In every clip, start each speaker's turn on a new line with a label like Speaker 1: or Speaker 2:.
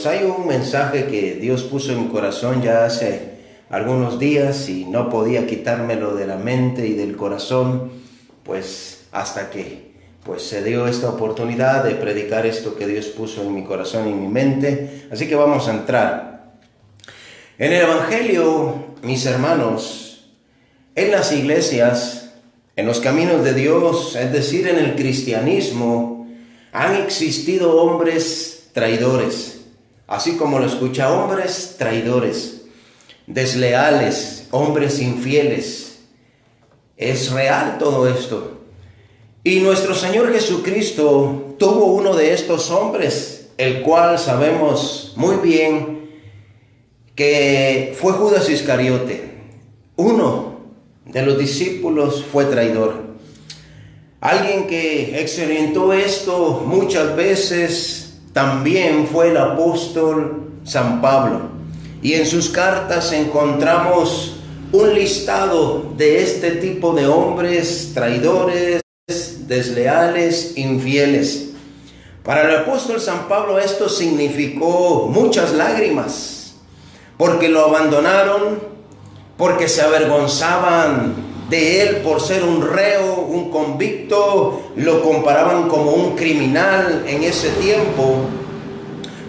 Speaker 1: Pues hay un mensaje que Dios puso en mi corazón ya hace algunos días y no podía quitármelo de la mente y del corazón, pues hasta que se dio esta oportunidad de predicar esto que Dios puso en mi corazón y en mi mente. Así que vamos a entrar. En el Evangelio, mis hermanos, en las iglesias, en los caminos de Dios, es decir, en el cristianismo, han existido hombres traidores, así como lo escucha, hombres traidores, desleales, hombres infieles. Es real todo esto. Y nuestro Señor Jesucristo tuvo uno de estos hombres, el cual sabemos muy bien que fue Judas Iscariote. Uno de los discípulos fue traidor. Alguien que experimentó esto muchas veces también fue el apóstol San Pablo. Y en sus cartas encontramos un listado de este tipo de hombres traidores, desleales, infieles. Para el apóstol San Pablo esto significó muchas lágrimas, porque lo abandonaron, porque se avergonzaban de él por ser un reo, un convicto, lo comparaban como un criminal en ese tiempo.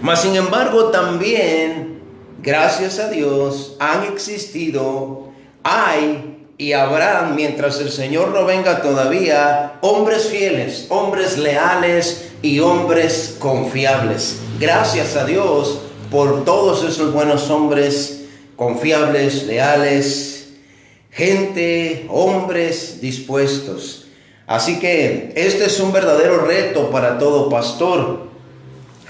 Speaker 1: Mas sin embargo también, gracias a Dios, han existido, hay y habrán, mientras el Señor no venga todavía, hombres fieles, hombres leales y hombres confiables. Gracias a Dios por todos esos buenos hombres confiables, leales, gente, hombres dispuestos. Así que este es un verdadero reto para todo pastor.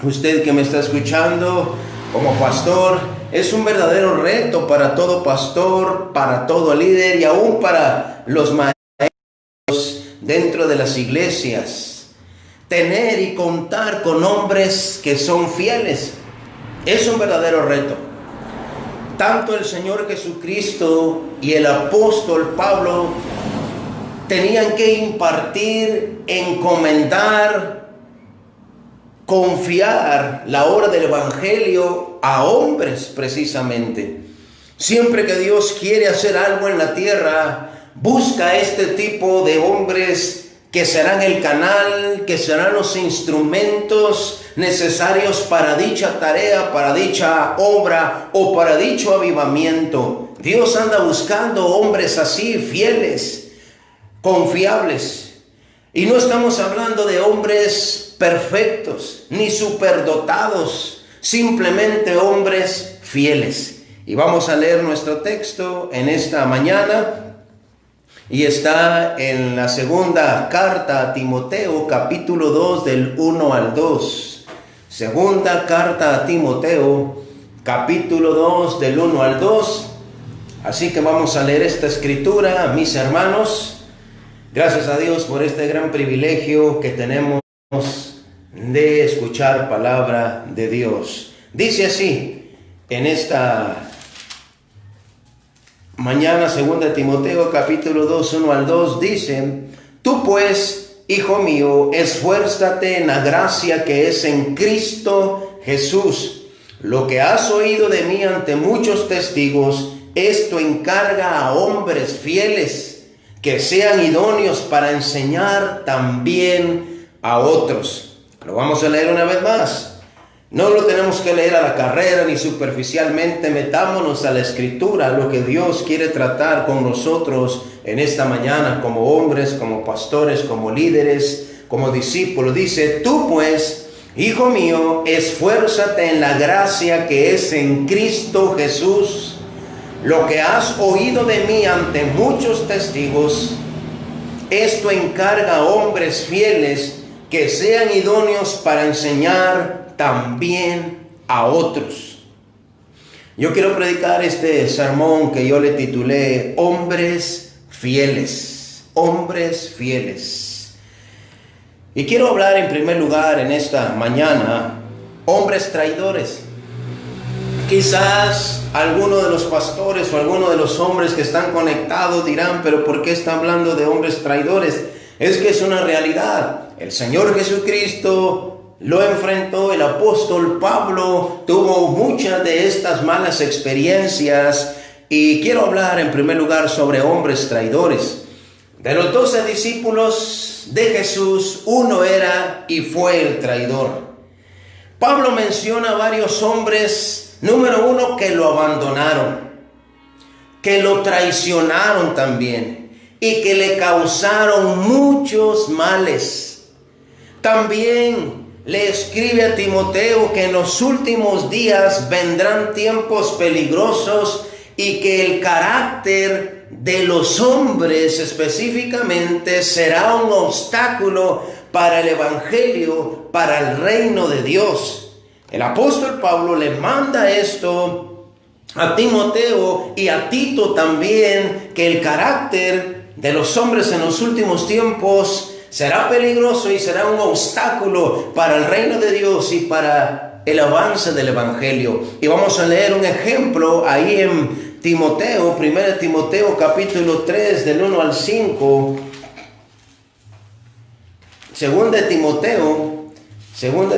Speaker 1: Usted que me está escuchando como pastor, es un verdadero reto para todo pastor, para todo líder y aún para los maestros dentro de las iglesias. Tener y contar con hombres que son fieles es un verdadero reto. Tanto el Señor Jesucristo y el apóstol Pablo tenían que impartir, encomendar, confiar la obra del Evangelio a hombres precisamente. Siempre que Dios quiere hacer algo en la tierra, busca este tipo de hombres que serán el canal, que serán los instrumentos necesarios para dicha tarea, para dicha obra o para dicho avivamiento. Dios anda buscando hombres así, fieles, confiables. Y no estamos hablando de hombres perfectos ni superdotados, simplemente hombres fieles. Y vamos a leer nuestro texto en esta mañana y está en la segunda carta a Timoteo, capítulo 2, del 1 al 2. Segunda carta a Timoteo, capítulo 2, del 1 al 2. Así que vamos a leer esta escritura, mis hermanos. Gracias a Dios por este gran privilegio que tenemos de escuchar palabra de Dios. Dice así en esta mañana, 2 Timoteo capítulo 2, 1 al 2, dice: Tú pues, hijo mío, esfuérzate en la gracia que es en Cristo Jesús. Lo que has oído de mí ante muchos testigos, esto encarga a hombres fieles, que sean idóneos para enseñar también a otros. Lo vamos a leer una vez más. No lo tenemos que leer a la carrera ni superficialmente. Metámonos a la escritura, a lo que Dios quiere tratar con nosotros en esta mañana, como hombres, como pastores, como líderes, como discípulos. Dice: Tú pues, hijo mío, esfuérzate en la gracia que es en Cristo Jesús. Lo que has oído de mí ante muchos testigos, esto encarga a hombres fieles que sean idóneos para enseñar también a otros. Yo quiero predicar este sermón que yo le titulé Hombres Fieles. Hombres Fieles. Y quiero hablar en primer lugar en esta mañana, hombres traidores. Quizás alguno de los pastores o alguno de los hombres que están conectados dirán: ¿pero por qué está hablando de hombres traidores? Es que es una realidad. El Señor Jesucristo lo enfrentó. El apóstol Pablo tuvo muchas de estas malas experiencias y quiero hablar en primer lugar sobre hombres traidores. De los 12 discípulos de Jesús, uno era y fue el traidor. Pablo menciona varios hombres, número uno, que lo abandonaron, que lo traicionaron también y que le causaron muchos males. También le escribe a Timoteo que en los últimos días vendrán tiempos peligrosos y que el carácter de los hombres específicamente será un obstáculo para el evangelio, para el reino de Dios. El apóstol Pablo le manda esto a Timoteo y a Tito también, que el carácter de los hombres en los últimos tiempos será peligroso y será un obstáculo para el reino de Dios y para el avance del evangelio. Y vamos a leer un ejemplo ahí en Timoteo, 1 Timoteo capítulo 3 del 1 al 5. 2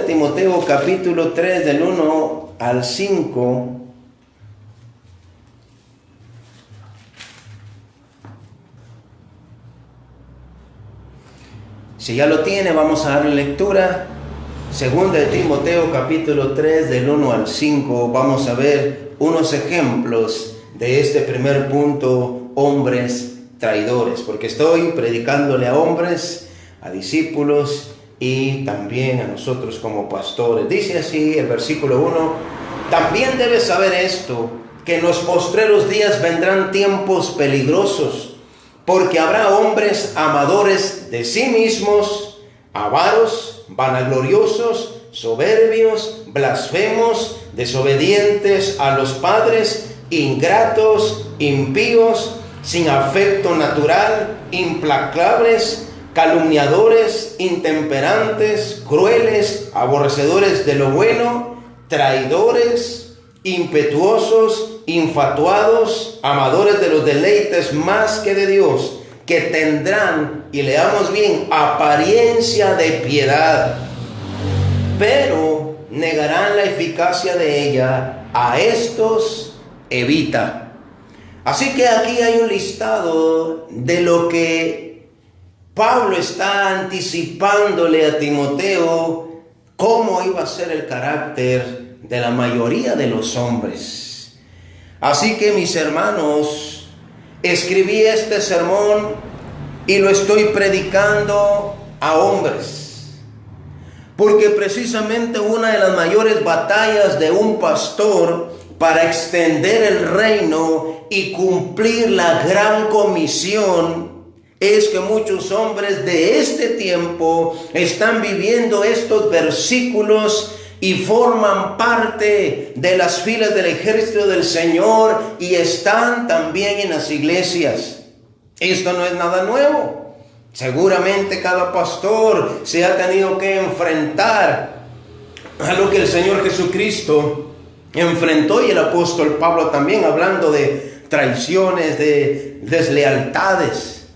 Speaker 1: Timoteo capítulo 3 del 1 al 5. Si ya lo tiene, vamos a darle lectura. 2 Timoteo capítulo 3 del 1 al 5. Vamos a ver unos ejemplos de este primer punto, hombres traidores, porque estoy predicándole a hombres, a discípulos y también a nosotros como pastores. Dice así el versículo 1: también debes saber esto, que en los postreros días vendrán tiempos peligrosos, porque habrá hombres amadores de sí mismos, avaros, vanagloriosos, soberbios, blasfemos, desobedientes a los padres, ingratos, impíos, sin afecto natural, implacables, calumniadores, intemperantes, crueles, aborrecedores de lo bueno, traidores, impetuosos, infatuados, amadores de los deleites más que de Dios, que tendrán, y leamos bien, apariencia de piedad, pero negarán la eficacia de ella. A estos evita. Así que aquí hay un listado de lo que Pablo está anticipándole a Timoteo, cómo iba a ser el carácter de la mayoría de los hombres. Así que, mis hermanos, escribí este sermón y lo estoy predicando a hombres, porque precisamente una de las mayores batallas de un pastor para extender el reino y cumplir la gran comisión es que muchos hombres de este tiempo están viviendo estos versículos y forman parte de las filas del ejército del Señor y están también en las iglesias. Esto no es nada nuevo. Seguramente cada pastor se ha tenido que enfrentar a lo que el Señor Jesucristo enfrentó, y el apóstol Pablo también, hablando de traiciones, de deslealtades.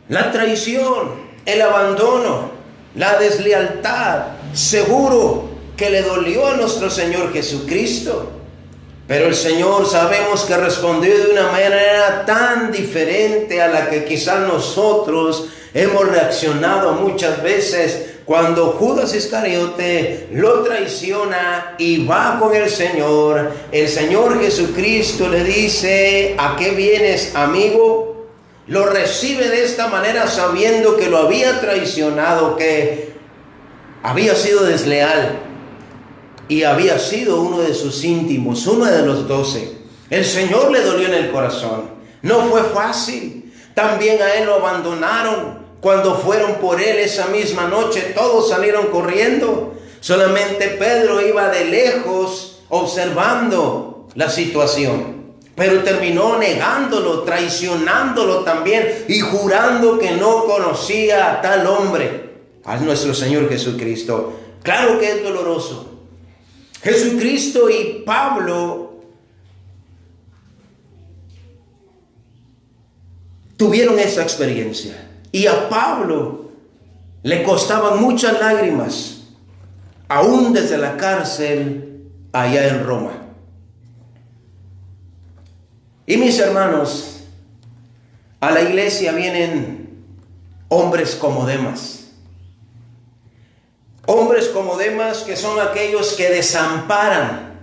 Speaker 1: La traición, el abandono, la deslealtad, seguro que le dolió a nuestro Señor Jesucristo. Pero el Señor sabemos que respondió de una manera tan diferente a la que quizás nosotros hemos reaccionado muchas veces cuando Judas Iscariote lo traiciona y va con el Señor. El Señor Jesucristo le dice: ¿a qué vienes, amigo? Lo recibe de esta manera sabiendo que lo había traicionado, que había sido desleal y había sido uno de sus íntimos, uno de los 12. El Señor le dolió en el corazón. No fue fácil. También a él lo abandonaron. Cuando fueron por él esa misma noche, todos salieron corriendo. Solamente Pedro iba de lejos observando la situación. Pero terminó negándolo, traicionándolo también y jurando que no conocía a tal hombre, a nuestro Señor Jesucristo. Claro que es doloroso. Jesucristo y Pablo tuvieron esa experiencia. Y a Pablo le costaban muchas lágrimas, aún desde la cárcel allá en Roma. Y mis hermanos, a la iglesia vienen hombres como Demas. Hombres como Demas, que son aquellos que desamparan,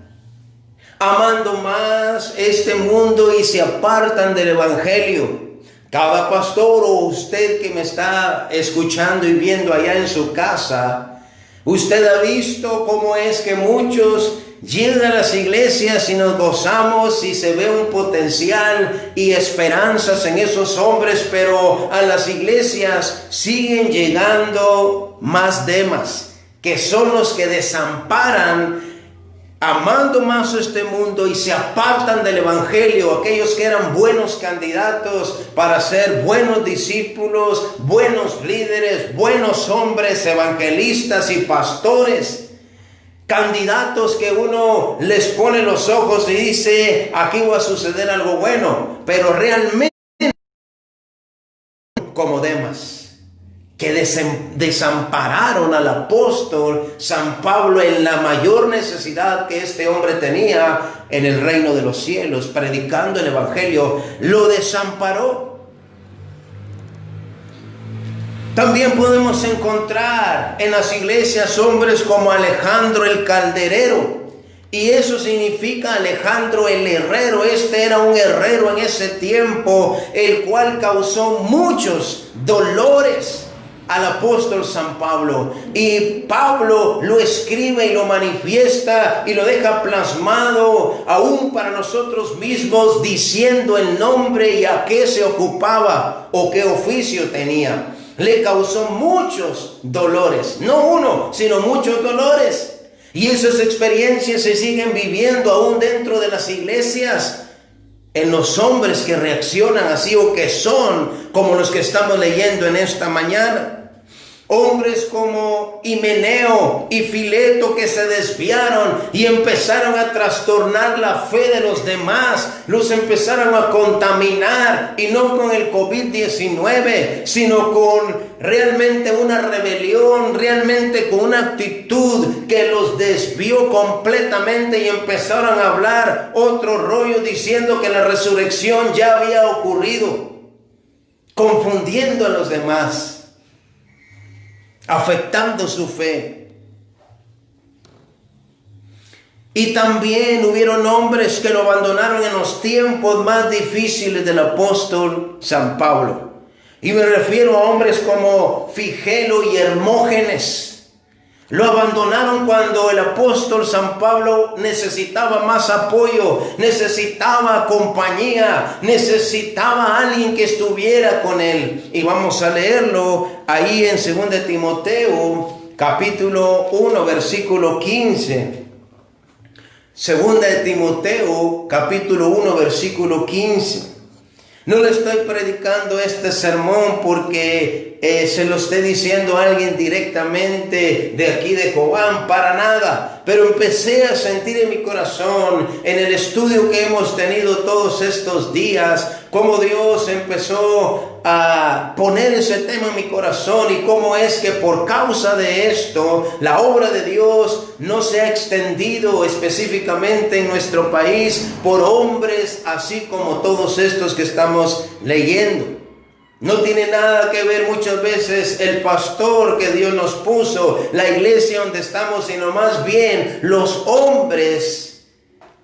Speaker 1: amando más este mundo y se apartan del evangelio. Cada pastor o usted que me está escuchando y viendo allá en su casa, usted ha visto cómo es que muchos llegan a las iglesias y nos gozamos y se ve un potencial y esperanzas en esos hombres, pero a las iglesias siguen llegando más Demas, que son los que desamparan, amando más este mundo y se apartan del evangelio, aquellos que eran buenos candidatos para ser buenos discípulos, buenos líderes, buenos hombres, evangelistas y pastores. Candidatos que uno les pone los ojos y dice, aquí va a suceder algo bueno, pero realmente como Demas, que desampararon al apóstol San Pablo en la mayor necesidad que este hombre tenía en el reino de los cielos, predicando el evangelio, lo desamparó. También podemos encontrar en las iglesias hombres como Alejandro el Calderero, y eso significa Alejandro el herrero. Este era un herrero en ese tiempo, el cual causó muchos dolores al apóstol San Pablo, y Pablo lo escribe y lo manifiesta y lo deja plasmado aún para nosotros mismos, diciendo el nombre y a qué se ocupaba o qué oficio tenía. Le causó muchos dolores, no uno, sino muchos dolores, y esas experiencias se siguen viviendo aún dentro de las iglesias, en los hombres que reaccionan así o que son como los que estamos leyendo en esta mañana. Hombres como Himeneo y Fileto, que se desviaron y empezaron a trastornar la fe de los demás, los empezaron a contaminar, y no con el COVID-19, sino con realmente una rebelión, realmente con una actitud que los desvió completamente, y empezaron a hablar otro rollo diciendo que la resurrección ya había ocurrido, confundiendo a los demás, afectando su fe. Y también hubieron hombres que lo abandonaron en los tiempos más difíciles del apóstol San Pablo. Y me refiero a hombres como Figelo y Hermógenes. Lo abandonaron cuando el apóstol San Pablo necesitaba más apoyo, necesitaba compañía, necesitaba alguien que estuviera con él. Y vamos a leerlo ahí en 2 de Timoteo, capítulo 1, versículo 15. 2 de Timoteo, capítulo 1, versículo 15. No le estoy predicando este sermón porque se lo esté diciendo a alguien directamente de aquí de Cobán, para nada. Pero empecé a sentir en mi corazón, en el estudio que hemos tenido todos estos días, cómo Dios empezó a poner ese tema en mi corazón, y cómo es que por causa de esto la obra de Dios no se ha extendido específicamente en nuestro país por hombres así como todos estos que estamos leyendo. No tiene nada que ver muchas veces el pastor que Dios nos puso, la iglesia donde estamos, sino más bien los hombres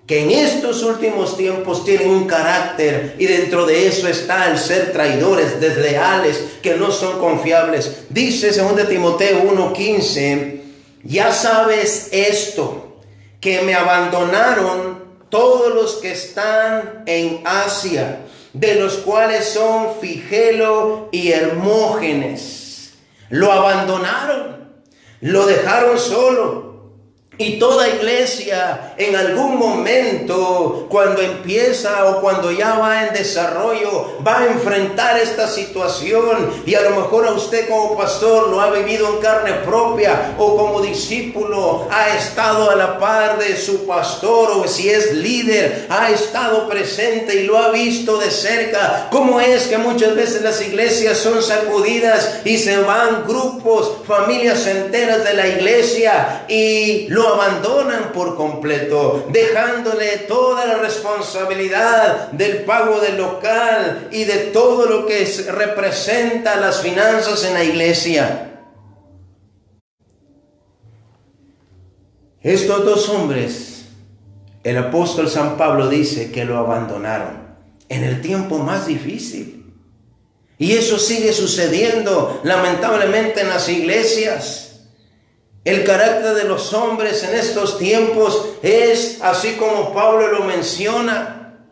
Speaker 1: que en estos últimos tiempos tienen un carácter, y dentro de eso está el ser traidores, desleales, que no son confiables. Dice 2 de Timoteo 1:15, ya sabes esto, que me abandonaron todos los que están en Asia, de los cuales son Figelo y Hermógenes. Lo abandonaron, lo dejaron solo, Y toda iglesia en algún momento, cuando empieza o cuando ya va en desarrollo, va a enfrentar esta situación. Y a lo mejor a usted como pastor lo ha vivido en carne propia, o como discípulo ha estado a la par de su pastor, o si es líder, ha estado presente y lo ha visto de cerca. Cómo es que muchas veces las iglesias son sacudidas y se van grupos, familias enteras de la iglesia y lo abandonan por completo, dejándole toda la responsabilidad del pago del local y de todo lo que representa las finanzas en la iglesia. Estos dos hombres, el apóstol San Pablo dice que lo abandonaron en el tiempo más difícil. Y eso sigue sucediendo lamentablemente en las iglesias. El carácter de los hombres en estos tiempos es, así como Pablo lo menciona,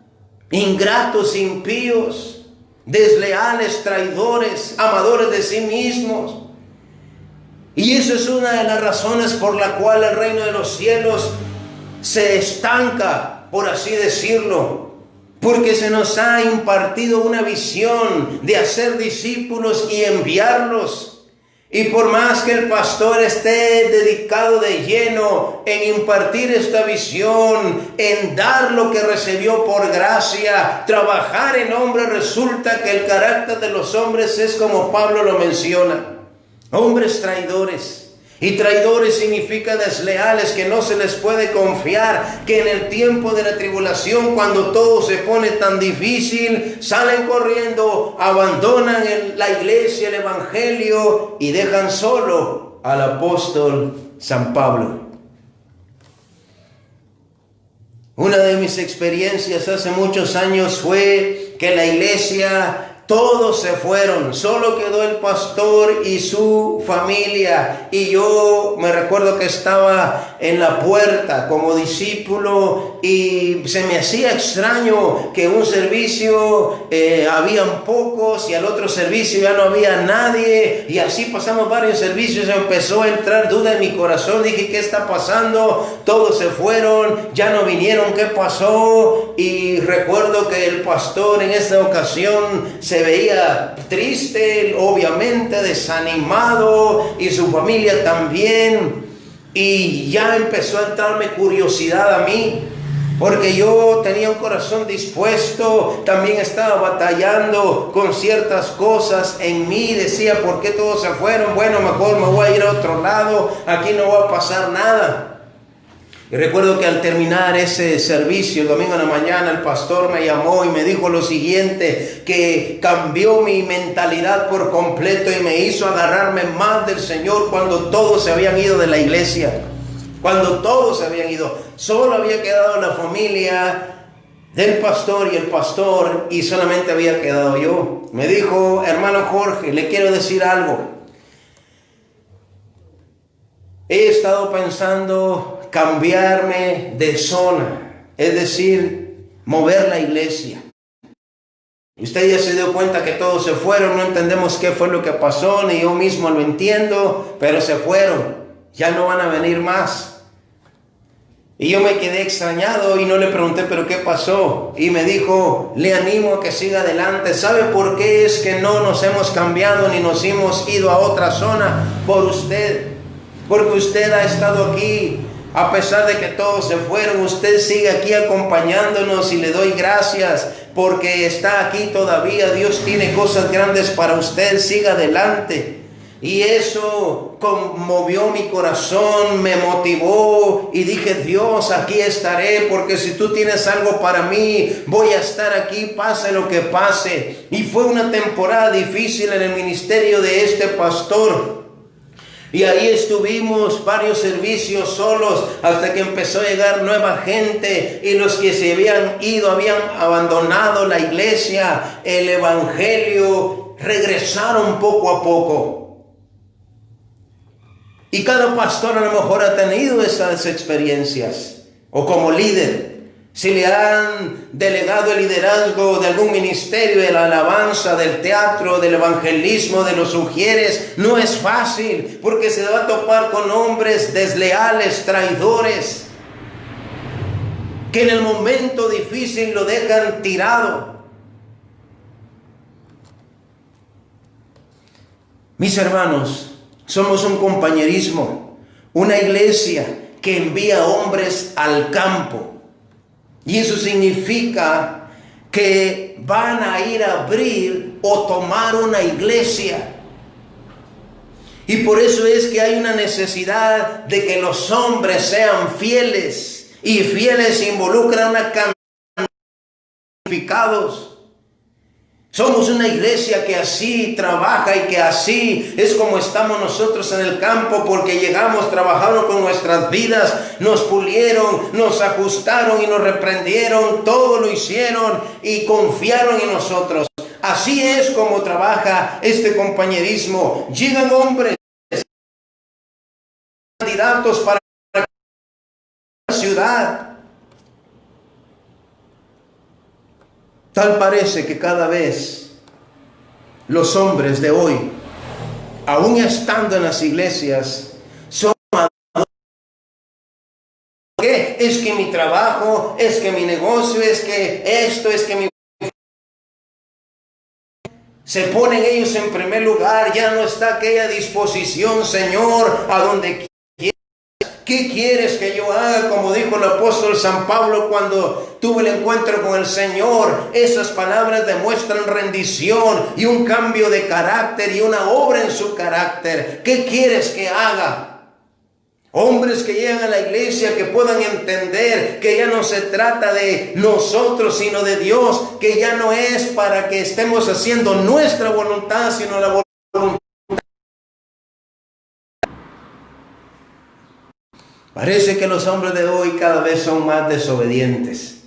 Speaker 1: ingratos, impíos, desleales, traidores, amadores de sí mismos. Y eso es una de las razones por la cual el reino de los cielos se estanca, por así decirlo, porque se nos ha impartido una visión de hacer discípulos y enviarlos. Y por más que el pastor esté dedicado de lleno en impartir esta visión, en dar lo que recibió por gracia, trabajar en hombres, resulta que el carácter de los hombres es como Pablo lo menciona: hombres traidores. Y traidores significa desleales, que no se les puede confiar, que en el tiempo de la tribulación, cuando todo se pone tan difícil, salen corriendo, abandonan la iglesia, el evangelio, y dejan solo al apóstol San Pablo. Una de mis experiencias hace muchos años fue que la iglesia, todos se fueron, solo quedó el pastor y su familia. Y yo me recuerdo que estaba en la puerta como discípulo y se me hacía extraño que un servicio habían pocos y al otro servicio ya no había nadie. Y así pasamos varios servicios, empezó a entrar duda en mi corazón. Dije, ¿qué está pasando? Todos se fueron, ya no vinieron, ¿qué pasó? Y recuerdo que el pastor en esta ocasión se veía triste, obviamente desanimado, y su familia también. Y ya empezó a entrarme curiosidad a mí, porque yo tenía un corazón dispuesto, también estaba batallando con ciertas cosas en mí. Decía, ¿por qué todos se fueron? Bueno, mejor me voy a ir a otro lado, aquí no va a pasar nada. Y recuerdo que al terminar ese servicio, el domingo en la mañana, el pastor me llamó y me dijo lo siguiente, que cambió mi mentalidad por completo y me hizo agarrarme más del Señor cuando todos se habían ido de la iglesia. Cuando todos se habían ido, solo había quedado la familia del pastor y el pastor, y solamente había quedado yo. Me dijo, hermano Jorge, le quiero decir algo. He estado pensando cambiarme de zona, es decir, mover la iglesia. Usted ya se dio cuenta que todos se fueron, no entendemos qué fue lo que pasó, ni yo mismo lo entiendo, pero se fueron, ya no van a venir más. Y yo me quedé extrañado y no le pregunté, ¿pero qué pasó? Y me dijo, le animo a que siga adelante. ¿Sabe por qué es que no nos hemos cambiado ni nos hemos ido a otra zona? Por usted. Porque usted ha estado aquí, a pesar de que todos se fueron, usted sigue aquí acompañándonos y le doy gracias porque está aquí todavía. Dios tiene cosas grandes para usted, siga adelante. Y eso conmovió mi corazón, me motivó y dije, Dios, aquí estaré, porque si tú tienes algo para mí, voy a estar aquí, pase lo que pase. Y fue una temporada difícil en el ministerio de este pastor. Y ahí estuvimos varios servicios solos hasta que empezó a llegar nueva gente, y los que se habían ido, habían abandonado la iglesia, el evangelio, regresaron poco a poco. Y cada pastor a lo mejor ha tenido esas experiencias, o como líder si le han delegado el liderazgo de algún ministerio, de la alabanza, del teatro, del evangelismo, de los sugieres, no es fácil, porque se va a topar con hombres desleales, traidores, que en el momento difícil lo dejan tirado. Mis hermanos, somos un compañerismo, una iglesia que envía hombres al campo. Y eso significa que van a ir a abrir o tomar una iglesia. Y por eso es que hay una necesidad de que los hombres sean fieles. Y fieles involucran una cantidad de significados. Somos una iglesia que así trabaja y que así es como estamos nosotros en el campo, porque llegamos, trabajaron con nuestras vidas, nos pulieron, nos ajustaron y nos reprendieron, todo lo hicieron y confiaron en nosotros. Así es como trabaja este compañerismo. Llegan hombres, candidatos para la ciudad. Tal parece que cada vez los hombres de hoy, aún estando en las iglesias, son amadores. ¿Qué? Es que mi trabajo, es que mi negocio, es que esto, es que mi... Se ponen ellos en primer lugar, ya no está aquella disposición, Señor, a donde ¿qué quieres que yo haga? Como dijo el apóstol San Pablo cuando tuvo el encuentro con el Señor. Esas palabras demuestran rendición y un cambio de carácter y una obra en su carácter. ¿Qué quieres que haga? Hombres que llegan a la iglesia, que puedan entender que ya no se trata de nosotros, sino de Dios, que ya no es para que estemos haciendo nuestra voluntad, sino la voluntad. Parece que los hombres de hoy cada vez son más desobedientes.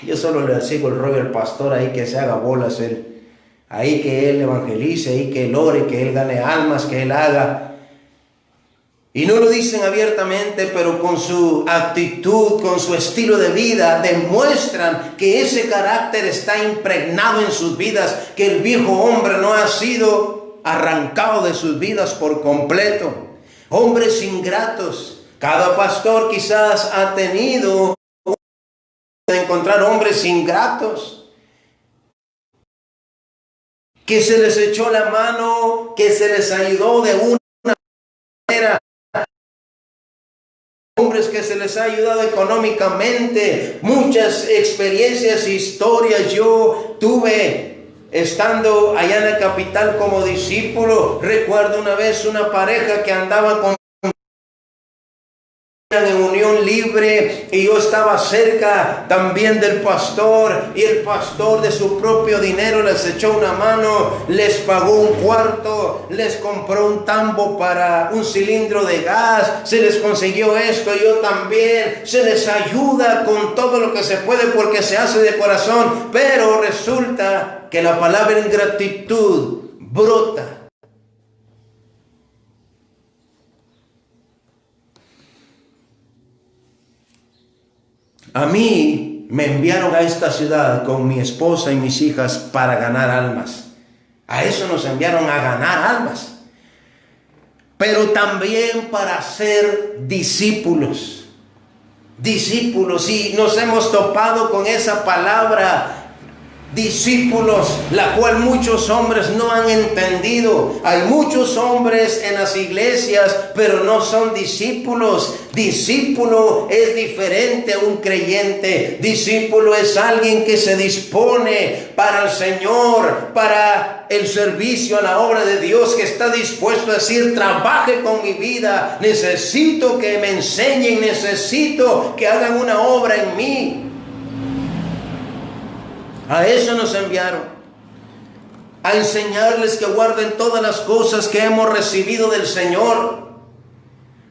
Speaker 1: Yo solo le sigo el rollo al pastor ahí, que se haga bolas él. Ahí que él evangelice, ahí que él ore, que él gane almas, que él haga. Y no lo dicen abiertamente, pero con su actitud, con su estilo de vida, demuestran que ese carácter está impregnado en sus vidas, que el viejo hombre no ha sido arrancado de sus vidas por completo. Hombres ingratos. Cada pastor quizás ha tenido de encontrar hombres ingratos, que se les echó la mano, que se les ayudó de una manera. Hombres que se les ha ayudado económicamente. Muchas experiencias e historias yo tuve estando allá en la capital como discípulo. Recuerdo una vez una pareja que andaba con en unión libre, y yo estaba cerca también del pastor, y el pastor de su propio dinero les echó una mano, les pagó un cuarto, les compró un tambo para un cilindro de gas, se les consiguió esto, yo también, se les ayuda con todo lo que se puede porque se hace de corazón, pero resulta que la palabra ingratitud brota. A mí me enviaron a esta ciudad con mi esposa y mis hijas para ganar almas. A eso nos enviaron, a ganar almas. Pero también para ser discípulos. Discípulos. Y nos hemos topado con esa palabra, discípulos, la cual muchos hombres no han entendido. Hay muchos hombres en las iglesias, pero no son discípulos. Discípulo es diferente a un creyente. Discípulo es alguien que se dispone para el Señor, para el servicio a la obra de Dios, que está dispuesto a decir: trabaje con mi vida, necesito que me enseñen, necesito que hagan una obra en mí. A eso nos enviaron, a enseñarles que guarden todas las cosas que hemos recibido del Señor.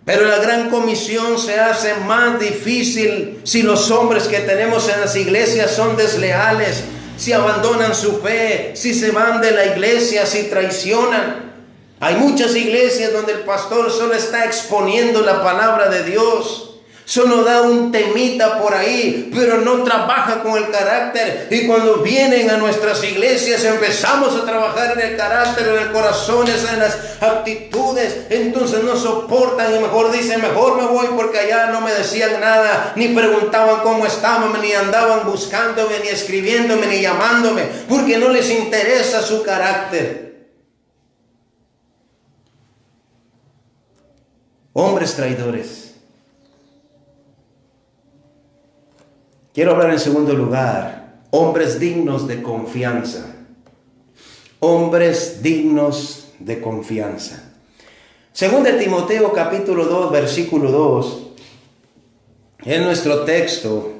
Speaker 1: Pero la gran comisión se hace más difícil si los hombres que tenemos en las iglesias son desleales, si abandonan su fe, si se van de la iglesia, si traicionan. Hay muchas iglesias donde el pastor solo está exponiendo la palabra de Dios, Solo da un temita por ahí, pero no trabaja con el carácter. Y cuando vienen a nuestras iglesias empezamos a trabajar en el carácter, en el corazón, en las actitudes. Entonces no soportan y mejor dicen, mejor me voy porque allá no me decían nada, ni preguntaban cómo estaban, ni andaban buscándome, ni escribiéndome, ni llamándome, porque no les interesa su carácter. Hombres traidores. Quiero hablar en segundo lugar, hombres dignos de confianza. Hombres dignos de confianza. Según de Timoteo capítulo 2, versículo 2, en nuestro texto,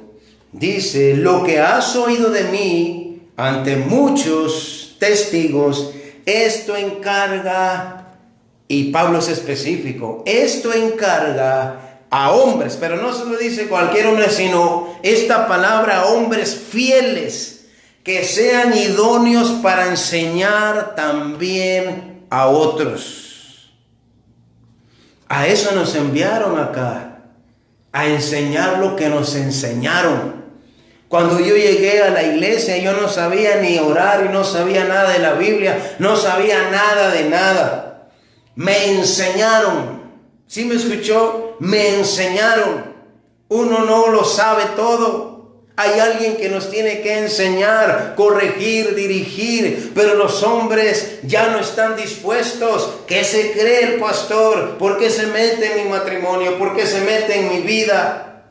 Speaker 1: dice, lo que has oído de mí ante muchos testigos, esto encarga, y Pablo es específico, esto encarga a hombres, pero no se lo dice cualquier hombre, sino esta palabra, hombres fieles, que sean idóneos para enseñar también a otros. A eso nos enviaron acá, a enseñar lo que nos enseñaron. Cuando yo llegué a la iglesia, yo no sabía ni orar y no sabía nada de la Biblia, no sabía nada de nada. Me enseñaron. ¿Sí me escuchó? Me enseñaron. Uno no lo sabe todo. Hay alguien que nos tiene que enseñar, corregir, dirigir. Pero los hombres ya no están dispuestos. ¿Qué se cree el pastor? ¿Por qué se mete en mi matrimonio? ¿Por qué se mete en mi vida?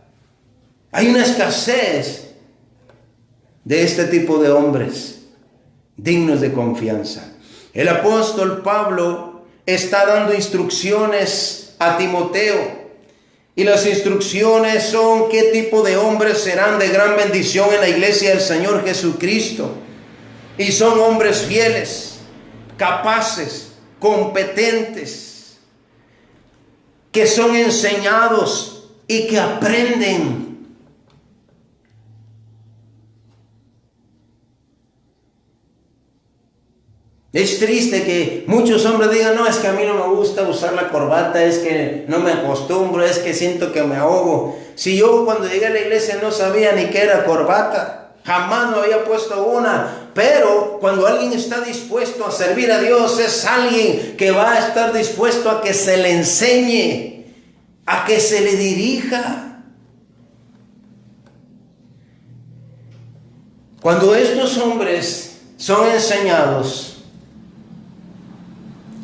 Speaker 1: Hay una escasez de este tipo de hombres dignos de confianza. El apóstol Pablo está dando instrucciones a Timoteo, y las instrucciones son qué tipo de hombres serán de gran bendición en la iglesia del Señor Jesucristo. Y son hombres fieles, capaces, competentes, que son enseñados y que aprenden. Es triste que muchos hombres digan, no, es que a mí no me gusta usar la corbata, es que no me acostumbro, es que siento que me ahogo. Si yo cuando llegué a la iglesia no sabía ni qué era corbata, jamás me había puesto una, pero cuando alguien está dispuesto a servir a Dios, es alguien que va a estar dispuesto a que se le enseñe, a que se le dirija. Cuando estos hombres son enseñados,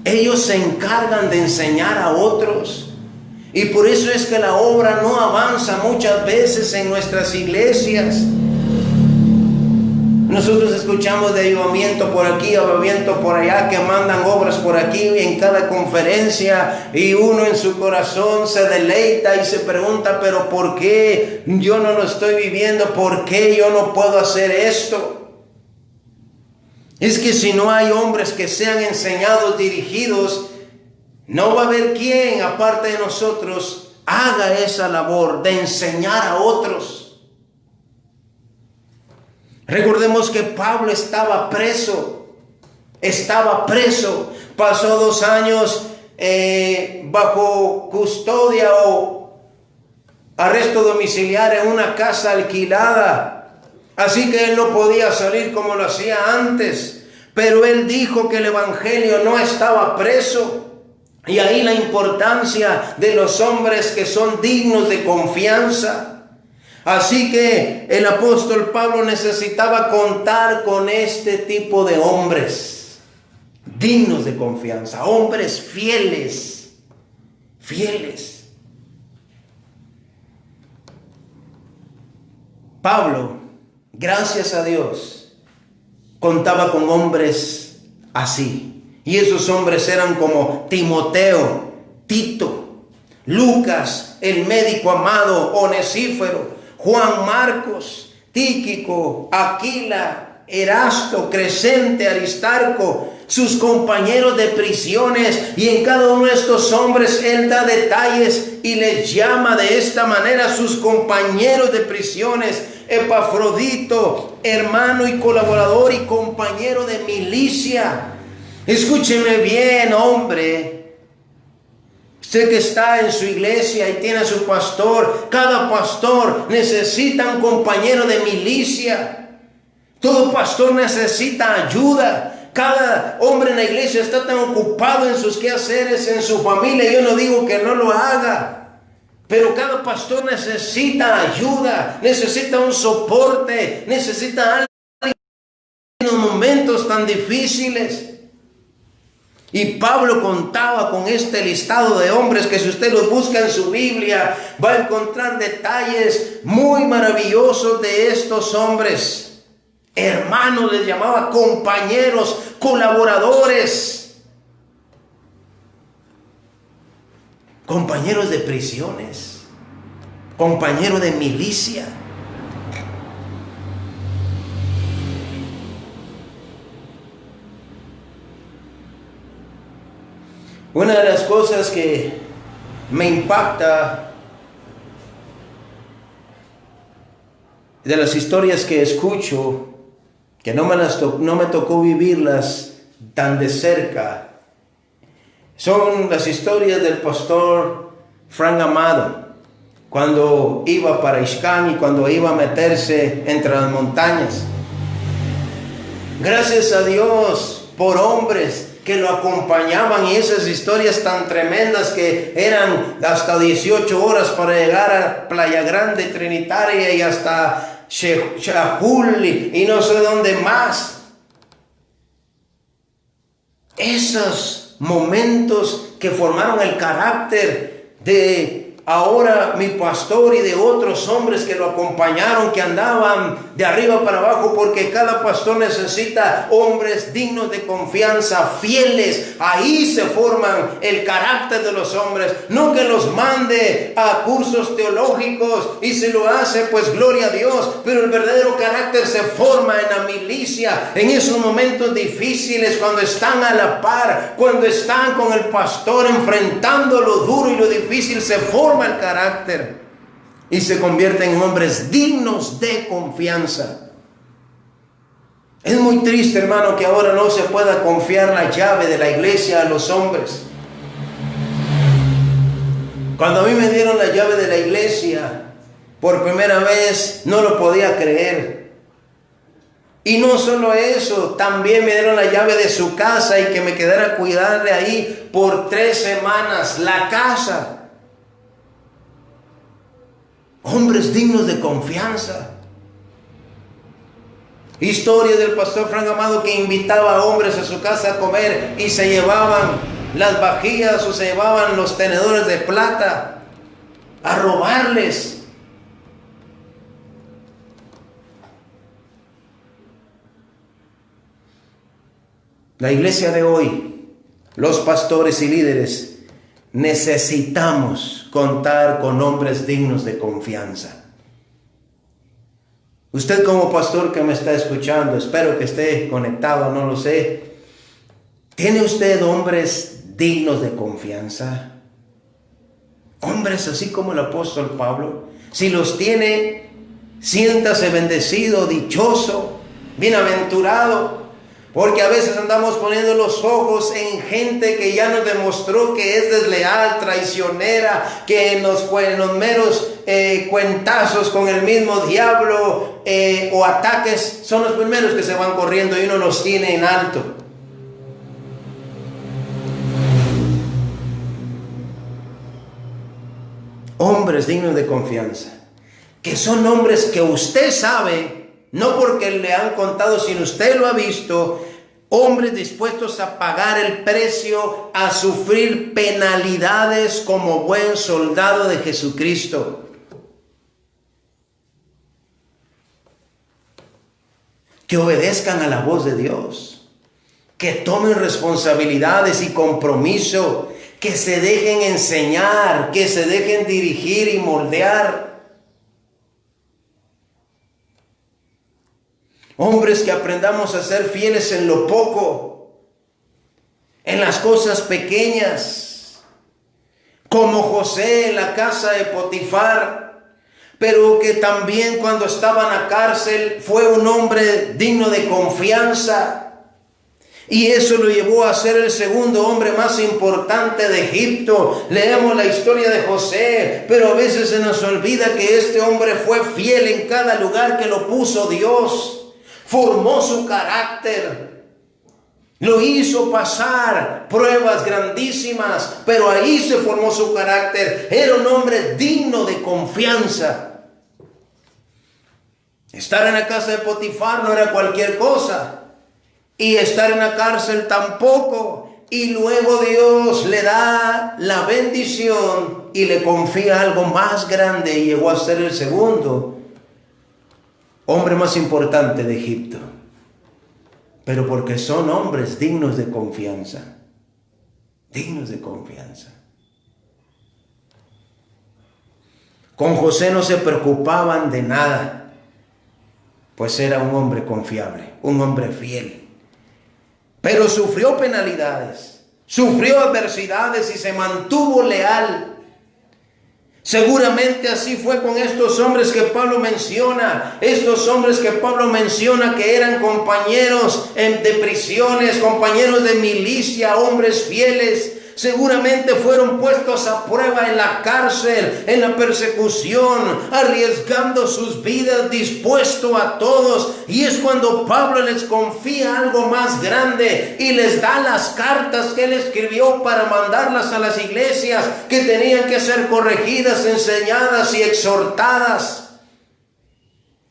Speaker 1: ellos se encargan de enseñar a otros. Y por eso es que la obra no avanza muchas veces en nuestras iglesias. Nosotros escuchamos de avivamiento por aquí, avivamiento por allá, que mandan obras por aquí en cada conferencia, y uno en su corazón se deleita y se pregunta, pero ¿por qué yo no lo estoy viviendo? ¿Por qué yo no puedo hacer esto? Es que si no hay hombres que sean enseñados, dirigidos, no va a haber quien, aparte de nosotros, haga esa labor de enseñar a otros. Recordemos que Pablo estaba preso, pasó 2 años bajo custodia o arresto domiciliario en una casa alquilada. Así que él no podía salir como lo hacía antes, pero él dijo que el evangelio no estaba preso. Y ahí la importancia de los hombres que son dignos de confianza. Así que el apóstol Pablo necesitaba contar con este tipo de hombres dignos de confianza, hombres fieles. Pablo, gracias a Dios, contaba con hombres así. Y esos hombres eran como Timoteo, Tito, Lucas, el médico amado, Onesífero, Juan Marcos, Tíquico, Aquila, Erasto, Crescente, Aristarco, sus compañeros de prisiones. Y en cada uno de estos hombres él da detalles y les llama de esta manera sus compañeros de prisiones: Epafrodito, hermano y colaborador y compañero de milicia. Escúcheme bien, hombre. Usted que está en su iglesia y tiene a su pastor, cada pastor necesita un compañero de milicia. Todo pastor necesita ayuda. Cada hombre en la iglesia está tan ocupado en sus quehaceres, en su familia. Yo no digo que no lo haga, pero cada pastor necesita ayuda, necesita un soporte, necesita alguien en los momentos tan difíciles. Y Pablo contaba con este listado de hombres que, si usted los busca en su Biblia, va a encontrar detalles muy maravillosos de estos hombres. Hermanos les llamaba, compañeros, colaboradores, compañeros de prisiones, compañeros de milicia. Una de las cosas que me impacta de las historias que escucho, que no me tocó vivirlas tan de cerca, son las historias del pastor Frank Amado, cuando iba para Ixcán y cuando iba a meterse entre las montañas. Gracias a Dios por hombres que lo acompañaban, y esas historias tan tremendas que eran hasta 18 horas para llegar a Playa Grande, Trinitaria y hasta Chajul y no sé dónde más. Esos momentos que formaron el carácter de ahora mi pastor y de otros hombres que lo acompañaron, que andaban de arriba para abajo, porque cada pastor necesita hombres dignos de confianza, fieles. Ahí se forman el carácter de los hombres. No que los mande a cursos teológicos, y si lo hace, pues gloria a Dios, pero el verdadero carácter se forma en la milicia, en esos momentos difíciles, cuando están a la par, cuando están con el pastor enfrentando lo duro y lo difícil. Se forma el carácter y se convierten en hombres dignos de confianza. Es muy triste, hermano, que ahora no se pueda confiar la llave de la iglesia a los hombres. Cuando a mí me dieron la llave de la iglesia por primera vez, no lo podía creer. Y no solo eso, también me dieron la llave de su casa y que me quedara a cuidarle ahí por 3 semanas la casa. Hombres dignos de confianza. Historia del pastor Frank Amado, que invitaba a hombres a su casa a comer y se llevaban las vajillas o se llevaban los tenedores de plata a robarles. La iglesia de hoy, los pastores y líderes, necesitamos contar con hombres dignos de confianza. Usted como pastor que me está escuchando, espero que esté conectado, no lo sé. ¿Tiene usted hombres dignos de confianza? Hombres así como el apóstol Pablo. Si los tiene, siéntase bendecido, dichoso, bienaventurado. Porque a veces andamos poniendo los ojos en gente que ya nos demostró que es desleal, traicionera, que en los meros cuentazos con el mismo diablo o ataques son los primeros que se van corriendo y uno los tiene en alto. Hombres dignos de confianza, que son hombres que usted sabe, no porque le han contado, sino usted lo ha visto, hombres dispuestos a pagar el precio, a sufrir penalidades como buen soldado de Jesucristo. Que obedezcan a la voz de Dios, que tomen responsabilidades y compromiso, que se dejen enseñar, que se dejen dirigir y moldear. Hombres que aprendamos a ser fieles en lo poco, en las cosas pequeñas, como José en la casa de Potifar, pero que también cuando estaba en la cárcel fue un hombre digno de confianza. Y eso lo llevó a ser el segundo hombre más importante de Egipto. Leemos la historia de José, pero a veces se nos olvida que este hombre fue fiel en cada lugar que lo puso Dios. Formó su carácter. Lo hizo pasar pruebas grandísimas, pero ahí se formó su carácter. Era un hombre digno de confianza. Estar en la casa de Potifar no era cualquier cosa. Y estar en la cárcel tampoco. Y luego Dios le da la bendición y le confía algo más grande. Y llegó a ser el segundo hombre más importante de Egipto. Pero porque son hombres dignos de confianza. Dignos de confianza. Con José no se preocupaban de nada, pues era un hombre confiable, un hombre fiel. Pero sufrió penalidades, sufrió adversidades y se mantuvo leal. Seguramente así fue con estos hombres que Pablo menciona. Estos hombres que Pablo menciona que eran compañeros de prisiones, compañeros de milicia, hombres fieles. Seguramente fueron puestos a prueba en la cárcel, en la persecución, arriesgando sus vidas, dispuesto a todos. Y es cuando Pablo les confía algo más grande y les da las cartas que él escribió para mandarlas a las iglesias que tenían que ser corregidas, enseñadas y exhortadas.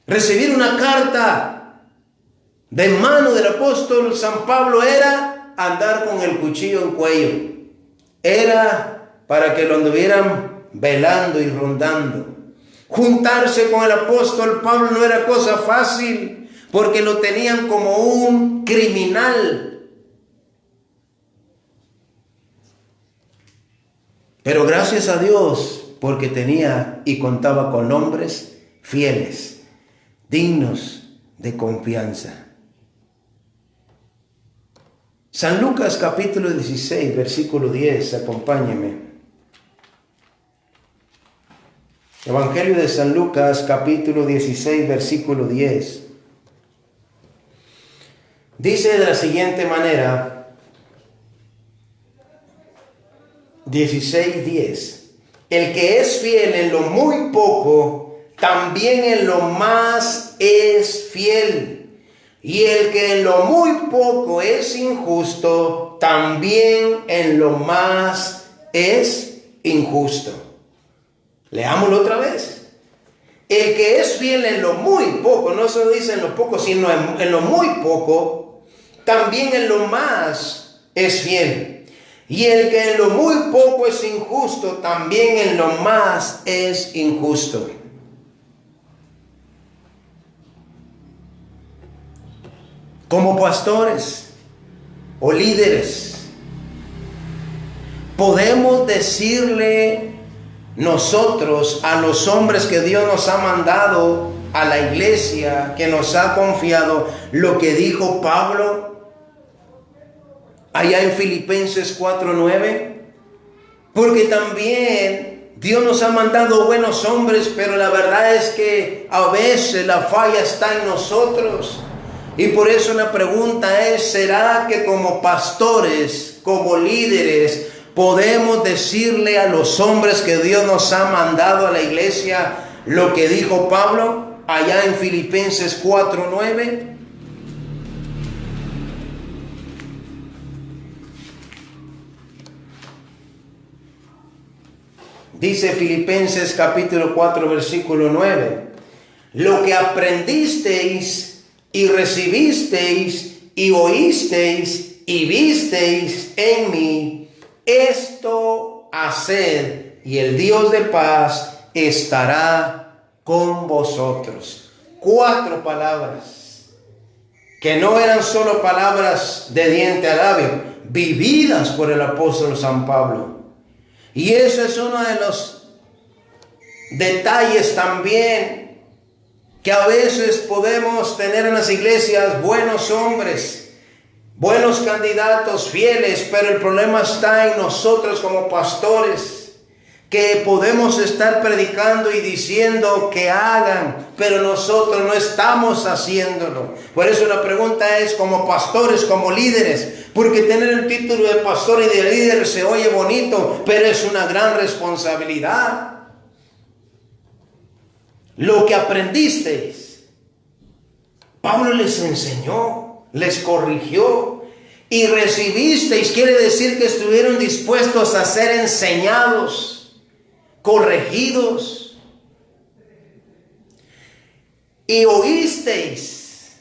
Speaker 1: Recibir una carta de mano del apóstol San Pablo era andar con el cuchillo en cuello. Era para que lo anduvieran velando y rondando. Juntarse con el apóstol Pablo no era cosa fácil, porque lo tenían como un criminal. Pero gracias a Dios, porque tenía y contaba con hombres fieles, dignos de confianza. San Lucas capítulo 16, versículo 10, acompáñeme. Evangelio de San Lucas capítulo 16, versículo 10. Dice de la siguiente manera, 16:10. El que es fiel en lo muy poco, también en lo más es fiel. Y el que en lo muy poco es injusto, también en lo más es injusto. Leámoslo otra vez. El que es fiel en lo muy poco, no se dice en lo poco, sino en lo muy poco, también en lo más es fiel. Y el que en lo muy poco es injusto, también en lo más es injusto. Como pastores o líderes, podemos decirle nosotros a los hombres que Dios nos ha mandado a la iglesia, que nos ha confiado, lo que dijo Pablo allá en Filipenses 4:9, porque también Dios nos ha mandado buenos hombres, pero la verdad es que a veces la falla está en nosotros. Y por eso la pregunta es, ¿será que como pastores, como líderes, podemos decirle a los hombres que Dios nos ha mandado a la iglesia lo que dijo Pablo allá en Filipenses 4:9? Dice Filipenses capítulo 4 versículo 9. Lo que aprendisteis y recibisteis y oísteis y visteis en mí, esto haced, y el Dios de paz estará con vosotros. 4 palabras que no eran solo palabras de diente a labio, vividas por el apóstol San Pablo. Y eso es uno de los detalles también, que a veces podemos tener en las iglesias buenos hombres, buenos candidatos fieles, pero el problema está en nosotros como pastores, que podemos estar predicando y diciendo que hagan, pero nosotros no estamos haciéndolo. Por eso la pregunta es, como pastores, como líderes, porque tener el título de pastor y de líder se oye bonito, pero es una gran responsabilidad. Lo que aprendisteis, Pablo les enseñó, les corrigió, y recibisteis, quiere decir que estuvieron dispuestos a ser enseñados, corregidos, y oísteis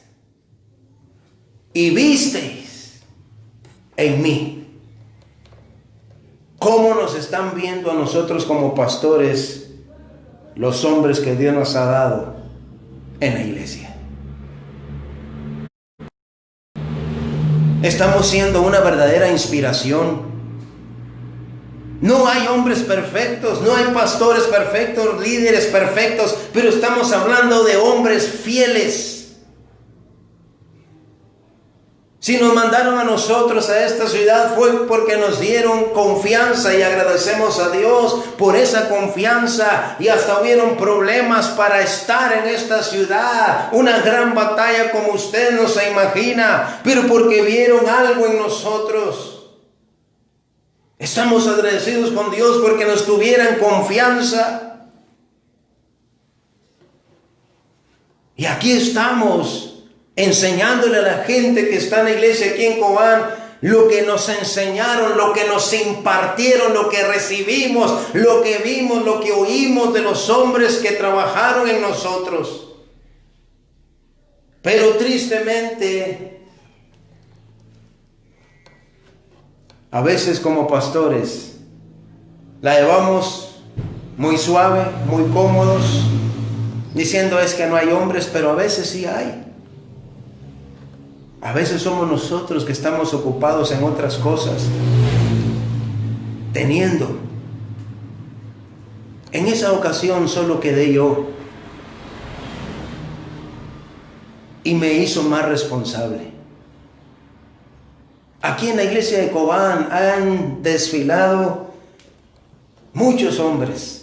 Speaker 1: y visteis en mí. ¿Cómo nos están viendo a nosotros como pastores los hombres que Dios nos ha dado en la iglesia? Estamos siendo una verdadera inspiración. No hay hombres perfectos, no hay pastores perfectos, líderes perfectos, pero estamos hablando de hombres fieles. Si nos mandaron a nosotros a esta ciudad fue porque nos dieron confianza, y agradecemos a Dios por esa confianza, y hasta hubieron problemas para estar en esta ciudad, una gran batalla como usted no se imagina, pero porque vieron algo en nosotros. Estamos agradecidos con Dios porque nos tuvieran confianza. Y aquí estamos enseñándole a la gente que está en la iglesia aquí en Cobán lo que nos enseñaron, lo que nos impartieron, lo que recibimos, lo que vimos, lo que oímos de los hombres que trabajaron en nosotros. Pero tristemente, a veces como pastores la llevamos muy suave, muy cómodos, diciendo es que no hay hombres, pero a veces sí hay. A veces somos nosotros que estamos ocupados en otras cosas, teniendo. En esa ocasión solo quedé yo, y me hizo más responsable. Aquí en la iglesia de Cobán han desfilado muchos hombres.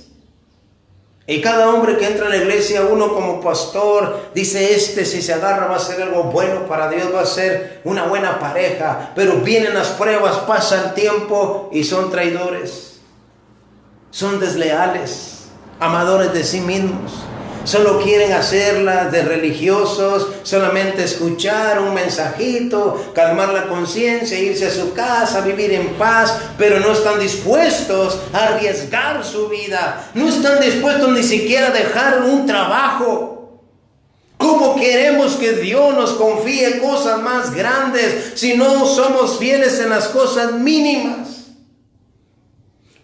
Speaker 1: Y cada hombre que entra en la iglesia, uno como pastor dice, si se agarra va a ser algo bueno para Dios, va a ser una buena pareja. Pero vienen las pruebas, pasa el tiempo y son traidores, son desleales, amadores de sí mismos. Solo quieren hacerlas de religiosos, solamente escuchar un mensajito, calmar la conciencia, irse a su casa, vivir en paz, pero no están dispuestos a arriesgar su vida, no están dispuestos ni siquiera a dejar un trabajo. ¿Cómo queremos que Dios nos confíe cosas más grandes si no somos fieles en las cosas mínimas?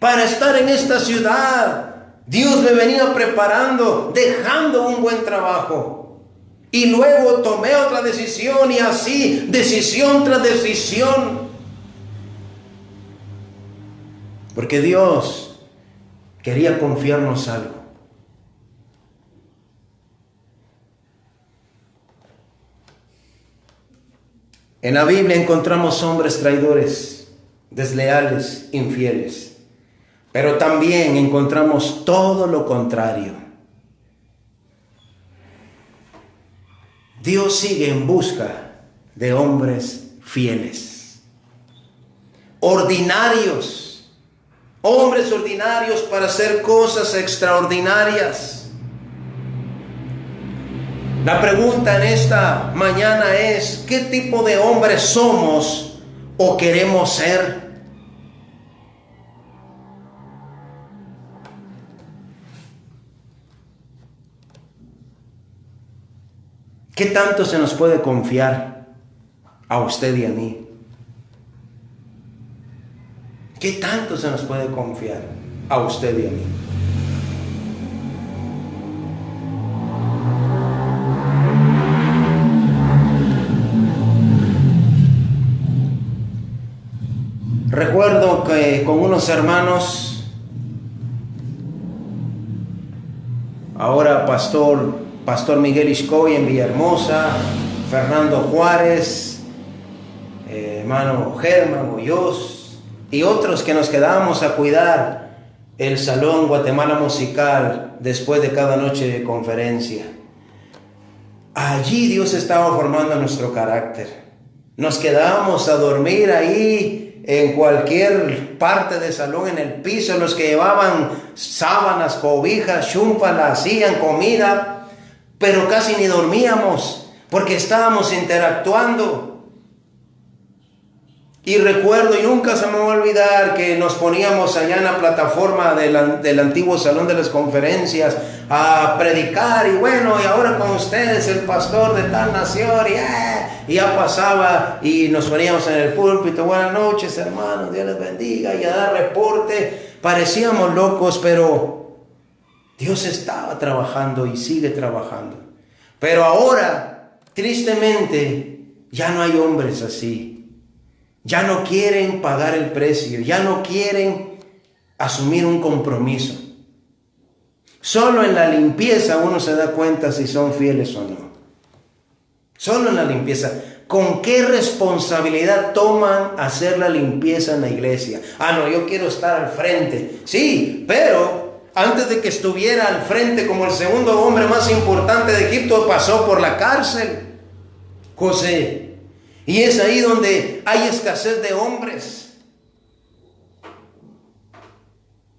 Speaker 1: Para estar en esta ciudad, Dios me venía preparando, dejando un buen trabajo. Y luego tomé otra decisión, y así, decisión tras decisión. Porque Dios quería confiarnos algo. En la Biblia encontramos hombres traidores, desleales, infieles. Pero también encontramos todo lo contrario. Dios sigue en busca de hombres fieles, ordinarios, hombres ordinarios para hacer cosas extraordinarias. La pregunta en esta mañana es, ¿qué tipo de hombres somos o queremos ser? ¿Qué tanto se nos puede confiar a usted y a mí? ¿Qué tanto se nos puede confiar a usted y a mí? Recuerdo que con unos hermanos, ahora Pastor Miguel Iscoy en Villahermosa, Fernando Juárez, hermano Germán Muñoz y otros que nos quedábamos a cuidar el Salón Guatemala Musical después de cada noche de conferencia. Allí Dios estaba formando nuestro carácter. Nos quedábamos a dormir ahí en cualquier parte del salón, en el piso. Los que llevaban sábanas, cobijas, chumpas, hacían comida, pero casi ni dormíamos porque estábamos interactuando. Y recuerdo, y nunca se me va a olvidar, que nos poníamos allá en la plataforma del antiguo salón de las conferencias a predicar, y bueno, y ahora con ustedes el pastor de tal nación, y ya pasaba, y nos poníamos en el púlpito, buenas noches hermanos, Dios les bendiga, y a dar reporte. Parecíamos locos, pero Dios estaba trabajando y sigue trabajando. Pero ahora, tristemente, ya no hay hombres así. Ya no quieren pagar el precio, ya no quieren asumir un compromiso. Solo en la limpieza uno se da cuenta si son fieles o no. Solo en la limpieza. ¿Con qué responsabilidad toman hacer la limpieza en la iglesia? No, yo quiero estar al frente. Sí, pero antes de que estuviera al frente como el segundo hombre más importante de Egipto, pasó por la cárcel. José. Y es ahí donde hay escasez de hombres.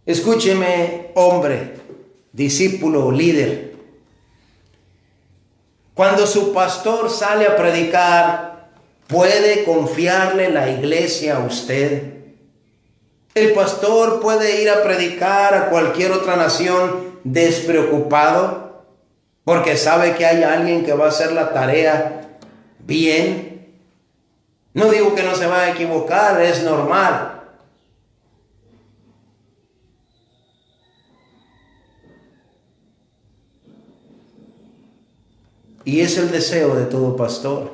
Speaker 1: Escúcheme, hombre, discípulo, líder. Cuando su pastor sale a predicar, ¿puede confiarle la iglesia a usted? El pastor puede ir a predicar a cualquier otra nación despreocupado, porque sabe que hay alguien que va a hacer la tarea bien. No digo que no se va a equivocar, es normal. Y es el deseo de todo pastor.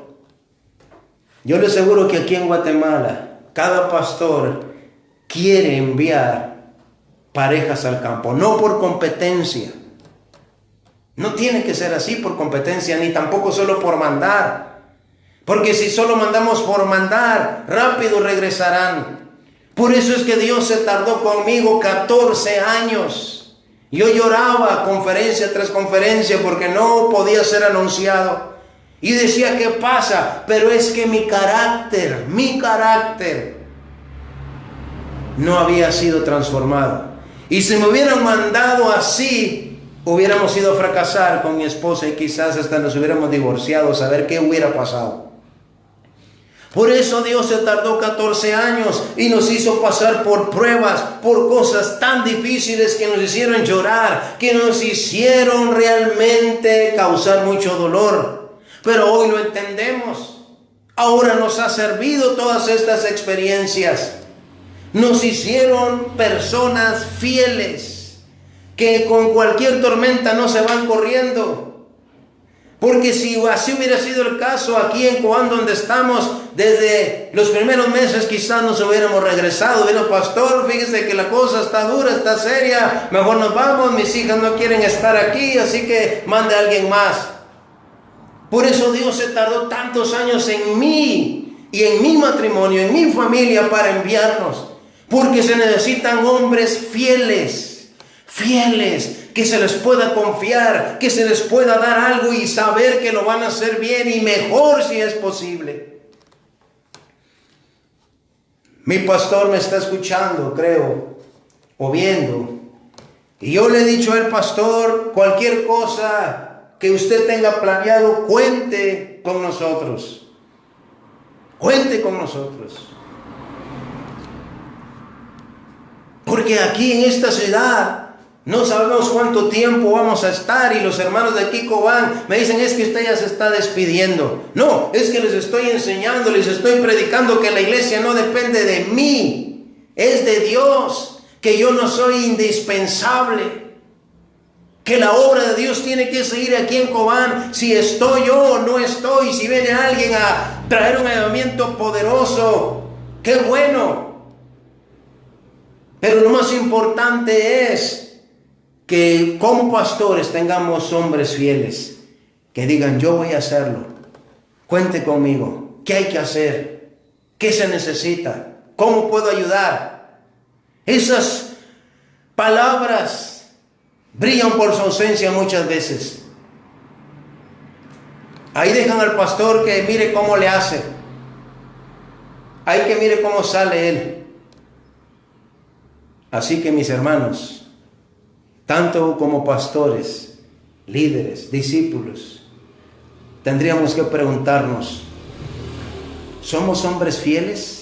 Speaker 1: Yo le aseguro que aquí en Guatemala, cada pastor quiere enviar parejas al campo, no por competencia. No tiene que ser así por competencia, ni tampoco solo por mandar. Porque si solo mandamos por mandar, rápido regresarán. Por eso es que Dios se tardó conmigo 14 años. Yo lloraba conferencia tras conferencia porque no podía ser anunciado. Y decía, ¿qué pasa? Pero es que mi carácter no había sido transformado. Y si me hubieran mandado así, hubiéramos ido a fracasar con mi esposa y quizás hasta nos hubiéramos divorciado, saber qué hubiera pasado. Por eso Dios se tardó 14 años y nos hizo pasar por pruebas, por cosas tan difíciles que nos hicieron llorar, que nos hicieron realmente causar mucho dolor. Pero hoy lo entendemos. Ahora nos ha servido todas estas experiencias. Nos hicieron personas fieles, que con cualquier tormenta no se van corriendo. Porque si así hubiera sido el caso aquí en Cobán, donde estamos, desde los primeros meses quizás nos hubiéramos regresado. Bueno, pastor, fíjese que la cosa está dura, está seria, mejor nos vamos, mis hijas no quieren estar aquí, así que mande a alguien más. Por eso Dios se tardó tantos años en mí y en mi matrimonio, en mi familia, para enviarnos. Porque se necesitan hombres fieles, que se les pueda confiar, que se les pueda dar algo y saber que lo van a hacer bien y mejor si es posible. Mi pastor me está escuchando, creo, o viendo. Y yo le he dicho al pastor, cualquier cosa que usted tenga planeado, cuente con nosotros. Cuente con nosotros. Porque aquí en esta ciudad no sabemos cuánto tiempo vamos a estar, y los hermanos de aquí Cobán me dicen, es que usted ya se está despidiendo. No, es que les estoy enseñando, les estoy predicando que la iglesia no depende de mí, es de Dios, que yo no soy indispensable, que la obra de Dios tiene que seguir aquí en Cobán, si estoy yo o no estoy. Si viene alguien a traer un avivamiento poderoso, qué bueno. Pero lo más importante es que como pastores tengamos hombres fieles que digan, yo voy a hacerlo, cuente conmigo, ¿qué hay que hacer? ¿Qué se necesita? ¿Cómo puedo ayudar? Esas palabras brillan por su ausencia muchas veces. Ahí dejan al pastor que mire cómo le hace. Ahí que mire cómo sale él. Así que mis hermanos, tanto como pastores, líderes, discípulos, tendríamos que preguntarnos, ¿somos hombres fieles?